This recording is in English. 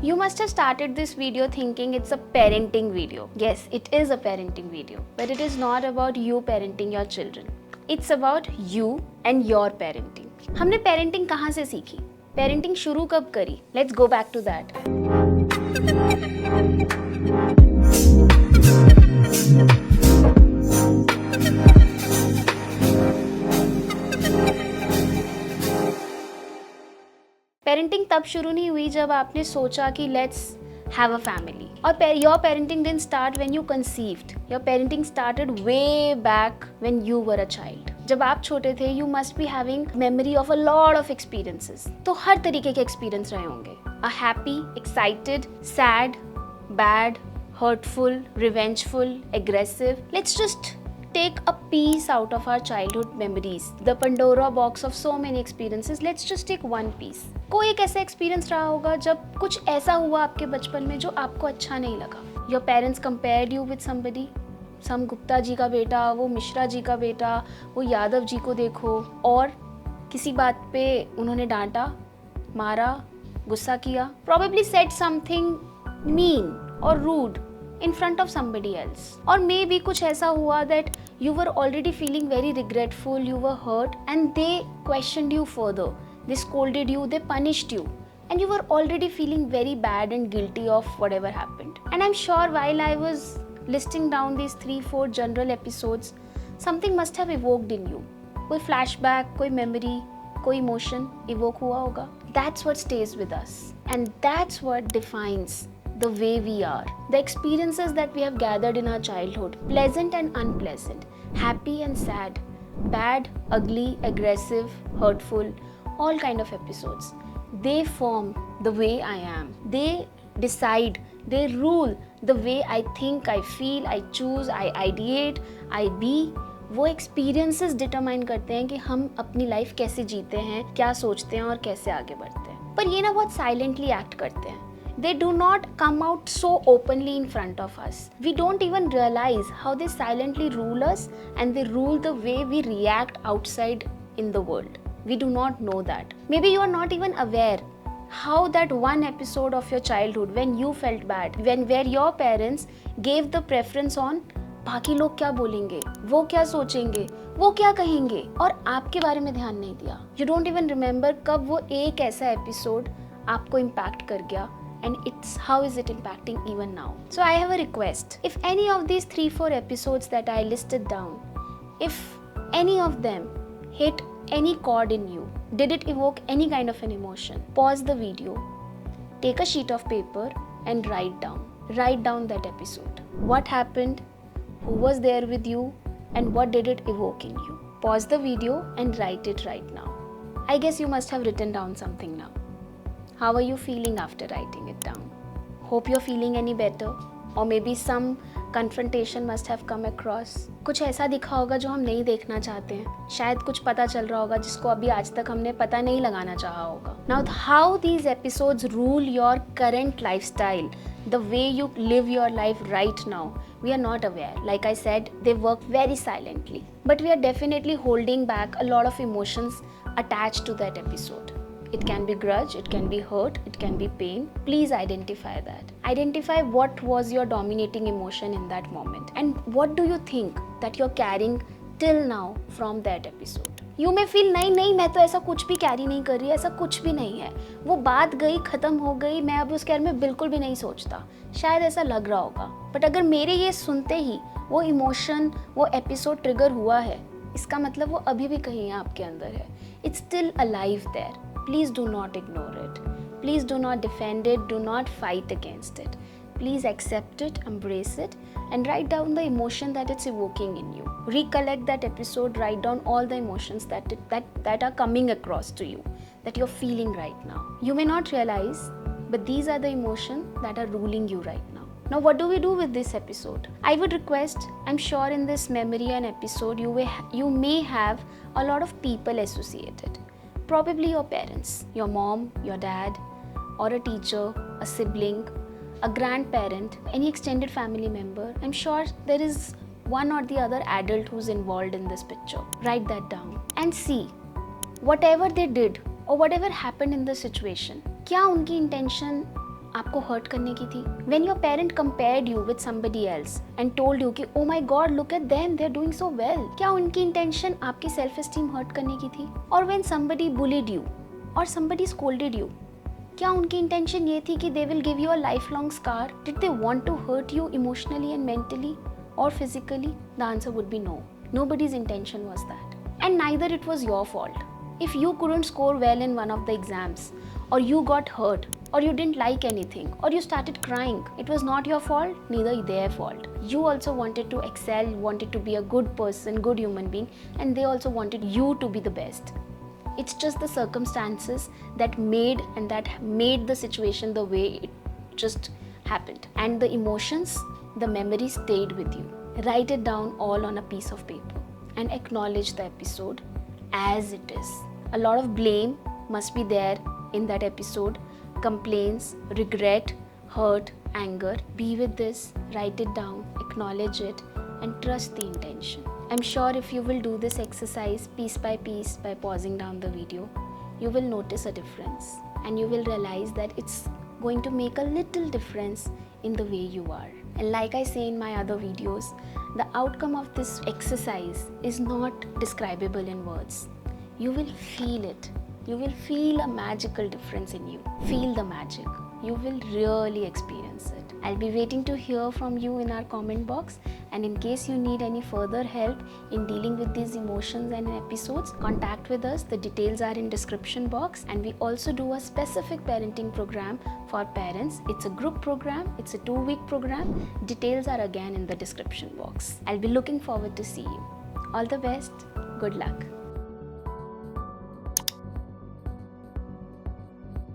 You must have started this video thinking it's a parenting video. Yes, it is a parenting video, but it is not about you parenting your children. It's about you and your parenting. हमने parenting कहाँ से सीखी? Parenting शुरू कब करी? Let's go back to that. Parenting तब शुरू नहीं हुई जब आपने सोचा कि लेट्स हैव अ फैमिली. और your parenting didn't start when you conceived. Your parenting started way back when you were a child. जब आप छोटे थे you must be having memory of a lot of experiences. तो हर तरीके के experience रहे होंगे. A happy, excited, sad, bad, hurtful, revengeful, aggressive. Let's just take a piece out of our childhood memories. The Pandora box of so many experiences. Let's just take one piece. कोई एक ऐसा experience रहा होगा जब कुछ ऐसा हुआ आपके बचपन में जो आपको अच्छा नहीं लगा. Your parents compared you with somebody. सम गुप्ता जी का बेटा, वो मिश्रा जी का बेटा, वो यादव जी को देखो. और किसी बात पे उन्होंने डांटा, मारा, गुस्सा किया. Probably said something mean or rude in front of somebody else. Or maybe कुछ ऐसा हुआ that you were already feeling very regretful, you were hurt and they questioned you further. They scolded you, they punished you. And you were already feeling very bad and guilty of whatever happened. And I'm sure while I was listing down these 3-4 general episodes, something must have evoked in you. कोई flashback, कोई memory, कोई emotion evoke हुआ होगा. That's what stays with us. And that's what defines the way we are. The experiences that we have gathered in our childhood, pleasant and unpleasant, happy and sad, bad, ugly, aggressive, hurtful, all kind of episodes. They form the way I am. They decide, they rule the way I think, I feel, I choose, I ideate, I be. वो experiences determine करते हैं कि हम अपनी life कैसे जीते हैं, क्या सोचते हैं और कैसे आगे बढ़ते हैं. पर ये ना बहुत silently act करते हैं. They do not come out so openly in front of us. We don't even realize how they silently rule us and they rule the way we react outside in the world. We do not know that. Maybe you are not even aware how that one episode of your childhood when you felt bad, where your parents gave the preference on बाकी लोग क्या बोलेंगे, वो क्या सोचेंगे, वो क्या कहेंगे और आपके बारे में ध्यान नहीं दिया. You don't even remember कब वो एक ऐसा एपिसोड आपको इम्पैक्ट कर गया. And it's how is it impacting even now. So I have a request. If any of these 3-4 episodes that I listed down, if any of them hit any chord in you, did it evoke any kind of an emotion, pause the video, take a sheet of paper and write down that episode. What happened, who was there with you, and what did it evoke in you. Pause the video and write it right now. I guess you must have written down something now. How are you feeling after writing it down? Hope you're feeling any better. Or maybe some confrontation must have come across. कुछ ऐसा दिखा होगा जो हम नहीं देखना चाहते हैं. शायद कुछ पता चल रहा होगा जिसको अभी आज तक हमने पता नहीं लगाना चाहा होगा. Now how these episodes rule your current lifestyle, the way you live your life right now, we are not aware. Like I said, they work very silently. But we are definitely holding back a lot of emotions attached to that episode. It can be grudge, it can be hurt, it can be pain. Please identify that. Identify what was your dominating emotion in that moment. And what do you think that you're carrying till now from that episode? You may feel नहीं मैं तो ऐसा कुछ भी carry नहीं कर रही, ऐसा कुछ भी नहीं है. वो बात गई, ख़त्म हो गई, मैं अब उसके बारे में बिल्कुल भी नहीं सोचता. शायद ऐसा लग रहा होगा. बट अगर मेरे ये सुनते ही वो इमोशन, वो एपिसोड ट्रिगर हुआ है, इसका मतलब वो अभी भी कहीं आपके अंदर है. It's still alive there. Please do not ignore it. Please do not defend it. Do not fight against it. Please accept it, embrace it, and write down the emotion that it's evoking in you. Recollect that episode, write down all the emotions that are coming across to you, that you're feeling right now. You may not realize, but these are the emotions that are ruling you right now. Now, what do we do with this episode? I would request, I'm sure in this memory and episode, you may have a lot of people associated. Probably your parents, your mom, your dad, or a teacher, a sibling, a grandparent, any extended family member. I'm sure there is one or the other adult who's involved in this picture. Write that down and see whatever they did or whatever happened in the situation. क्या उनकी intention आपको hurt करने की थी? When your parent compared you with somebody else and told you कि oh my god look at them, they're doing so well, क्या उनकी intention आपकी self esteem hurt करने की थी? Or when somebody bullied you or somebody scolded you, क्या उनकी intention ये थी कि they will give you a lifelong scar? Did they want to hurt you emotionally and mentally or physically? The answer would be no. Nobody's intention was that. And neither it was your fault. If you couldn't score well in one of the exams, or you got hurt, or you didn't like anything, or you started crying, it was not your fault, neither their fault. You also wanted to excel, wanted to be a good person, good human being, and they also wanted you to be the best. It's just the circumstances that made the situation the way it just happened. And the emotions, the memories stayed with you. Write it down all on a piece of paper and acknowledge the episode as it is. A lot of blame must be there in that episode. Complaints, regret, hurt, anger. Be with this, write it down, acknowledge it, and trust the intention. I'm sure if you will do this exercise piece by piece by pausing down the video, you will notice a difference and you will realize that it's going to make a little difference in the way you are. And like I say in my other videos, the outcome of this exercise is not describable in words. You will feel it. You will feel a magical difference in you. Feel the magic. You will really experience it. I'll be waiting to hear from you in our comment box, and in case you need any further help in dealing with these emotions and episodes, contact with us. The details are in description box, and we also do a specific parenting program for parents. It's a group program. It's a 2-week program. Details are again in the description box. I'll be looking forward to see you. All the best. Good luck.